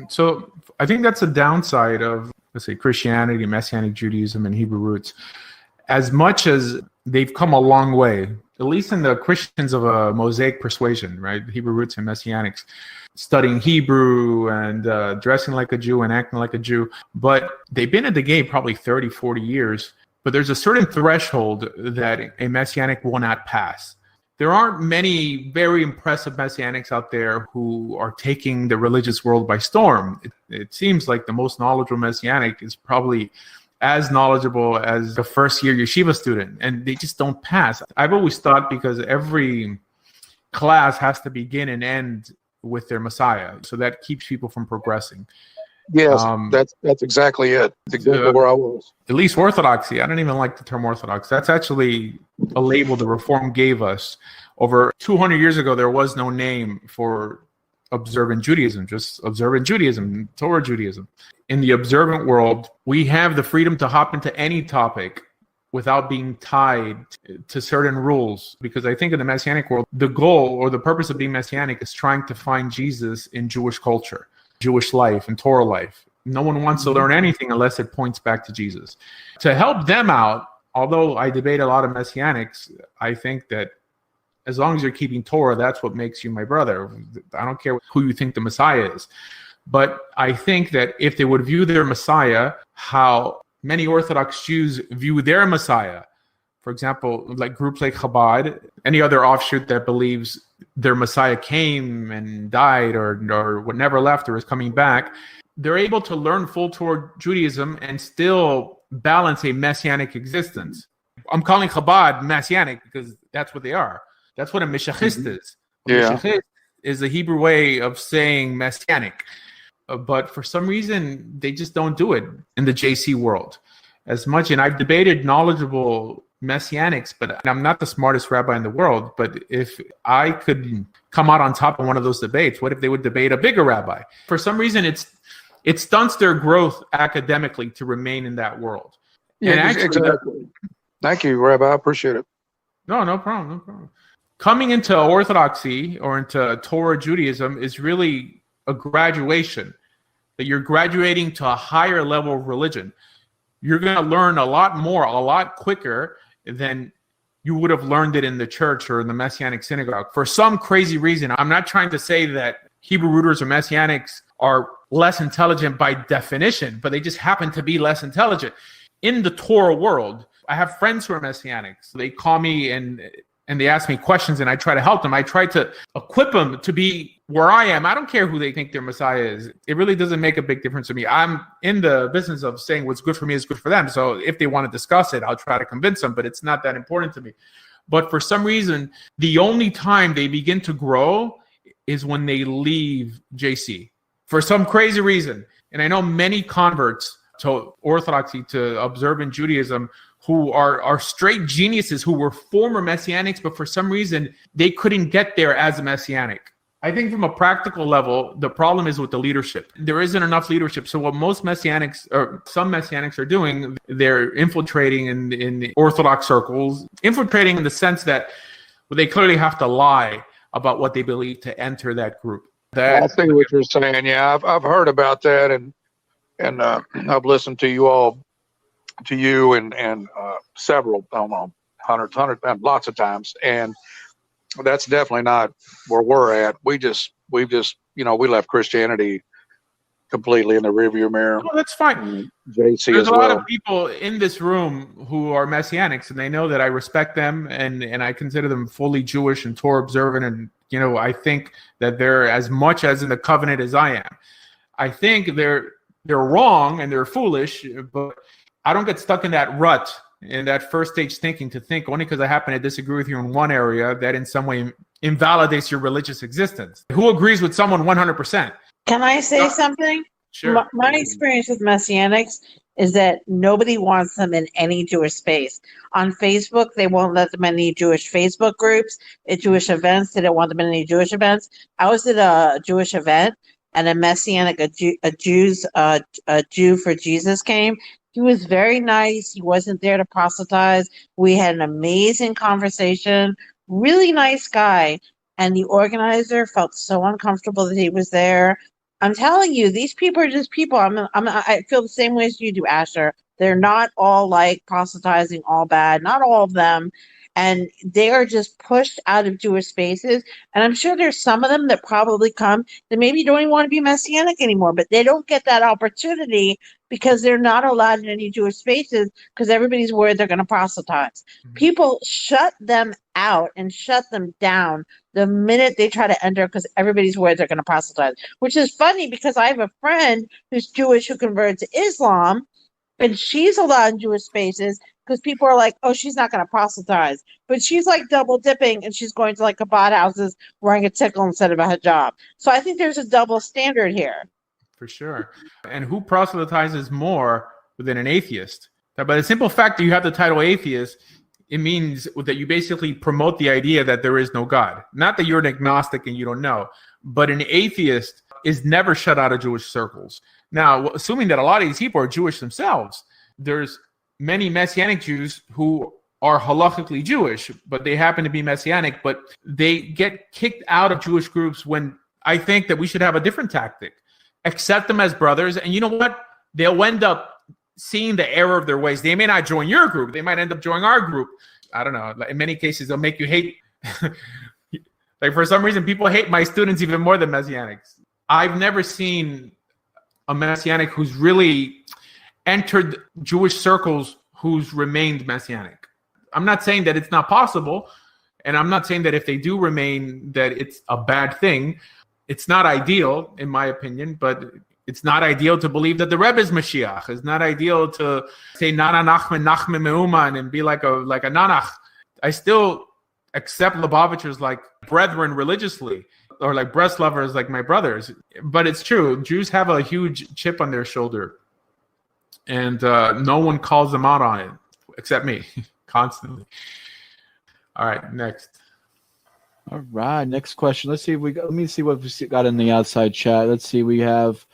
So I think that's a downside of, let's say, Christianity, Messianic Judaism, and Hebrew roots. As much as they've come a long way, at least in the Christians of a Mosaic persuasion, right? Hebrew roots and Messianics, studying Hebrew and dressing like a Jew and acting like a Jew. But they've been at the game probably 30, 40 years. But there's a certain threshold that a Messianic will not pass. There aren't many very impressive Messianics out there who are taking the religious world by storm. It seems like the most knowledgeable Messianic is probably as knowledgeable as the first year yeshiva student, and they just don't pass. I've always thought because every class has to begin and end with their Messiah, so that keeps people from progressing. Yes, that's exactly it. That's exactly where I was. At least Orthodoxy. I don't even like the term Orthodox. That's actually a label the Reform gave us. Over 200 years ago, there was no name for observant Judaism, just observant Judaism, Torah Judaism. In the observant world, we have the freedom to hop into any topic without being tied to certain rules. Because I think in the Messianic world, the goal or the purpose of being Messianic is trying to find Jesus in Jewish culture, Jewish life, and Torah life. No one wants to learn anything unless it points back to Jesus. To help them out, although I debate a lot of Messianics, I think that as long as you're keeping Torah, that's what makes you my brother. I don't care who you think the Messiah is. But I think that if they would view their Messiah how many Orthodox Jews view their Messiah, for example, like groups like Chabad, any other offshoot that believes their Messiah came and died or never left or is coming back, they're able to learn full Torah Judaism and still balance a Messianic existence. I'm calling Chabad Messianic because that's what they are. That's what a Meshachist is. Meshachist is the Hebrew way of saying Messianic. But for some reason, they just don't do it in the JC world as much. And I've debated knowledgeable Messianics, but I'm not the smartest rabbi in the world. But if I could come out on top of one of those debates, what if they would debate a bigger rabbi? For some reason, it stunts their growth academically to remain in that world. Yeah, and actually, exactly. Thank you, Rabbi. I appreciate it. No problem. No problem. Coming into Orthodoxy or into Torah Judaism is really a graduation, that you're graduating to a higher level of religion. You're going to learn a lot more, a lot quicker than you would have learned it in the church or in the Messianic synagogue. For some crazy reason, I'm not trying to say that Hebrew rooters or Messianics are less intelligent by definition, but they just happen to be less intelligent. In the Torah world, I have friends who are Messianics. They call me and they ask me questions, and I try to help them. I try to equip them to be where I am. I don't care who they think their Messiah is. It really doesn't make a big difference to me. I'm in the business of saying what's good for me is good for them. So if they want to discuss it, I'll try to convince them, but it's not that important to me. But for some reason, the only time they begin to grow is when they leave JC. For some crazy reason. And I know many converts to Orthodoxy, to observant Judaism, who are straight geniuses who were former Messianics, but for some reason, they couldn't get there as a Messianic. I think from a practical level, the problem is with the leadership. There isn't enough leadership. So what most Messianics, or some Messianics are doing, they're infiltrating in the Orthodox circles, infiltrating in the sense that they clearly have to lie about what they believe to enter that group. I see what you're saying. Yeah, I've heard about that, and I've listened to you all, to you and several, I don't know, hundreds, lots of times, and that's definitely not where we're at. We've just, we left Christianity completely in the rearview mirror. Oh, that's fine. JC There's as a well. lot of people in this room who are Messianics, and they know that I respect them, and I consider them fully Jewish and Torah observant, and I think that they're as much as in the covenant as I am. I think they're wrong and they're foolish, but I don't get stuck in that rut, in that first stage thinking, to think only because I happen to disagree with you in one area that in some way invalidates your religious existence. Who agrees with someone 100%? Can I say something? Sure. My experience with Messianics is that nobody wants them in any Jewish space. On Facebook, they won't let them in any Jewish Facebook groups. At Jewish events, they don't want them in any Jewish events. I was at a Jewish event, and a Messianic, a Jew for Jesus came. He was very nice. He wasn't there to proselytize. We had an amazing conversation. Really nice guy. And the organizer felt so uncomfortable that he was there. I'm telling you, these people are just people. I feel the same way as you do, Asher. They're not all like proselytizing, all bad, not all of them. And they are just pushed out of Jewish spaces. And I'm sure there's some of them that probably come that maybe don't even want to be Messianic anymore, but they don't get that opportunity because they're not allowed in any Jewish spaces because everybody's worried they're going to proselytize. People shut them out and shut them down the minute they try to enter because everybody's worried they're going to proselytize, which is funny because I have a friend who's Jewish who converted to Islam, and she's allowed in Jewish spaces because people are like, oh, she's not going to proselytize. But she's like double dipping and she's going to like Chabad houses wearing a tickle instead of a hijab. So I think there's a double standard here. For sure. And who proselytizes more than an atheist? That by the simple fact that you have the title atheist, it means that you basically promote the idea that there is no God. Not that you're an agnostic and you don't know, but an atheist is never shut out of Jewish circles. Now, assuming that a lot of these people are Jewish themselves, there's many Messianic Jews who are halakhically Jewish, but they happen to be Messianic, but they get kicked out of Jewish groups when I think that we should have a different tactic. Accept them as brothers, and you know what? They'll end up seeing the error of their ways. They may not join your group. They might end up joining our group. I don't know. In many cases, they'll make you hate. Like for some reason, people hate my students even more than Messianics. I've never seen a Messianic who's really entered Jewish circles who's remained Messianic. I'm not saying that it's not possible, and I'm not saying that if they do remain that it's a bad thing. It's not ideal, in my opinion, but it's not ideal to believe that the Rebbe is Mashiach. It's not ideal to say Nana Nachman, Nachman Meuman and be like a Nanach. I still accept Lubavitchers like brethren religiously, or like Breslovers like my brothers. But it's true. Jews have a huge chip on their shoulder, and no one calls them out on it, except me, constantly. All right, next. All right, next question. Let me see what we got in the outside chat. Let's see. We have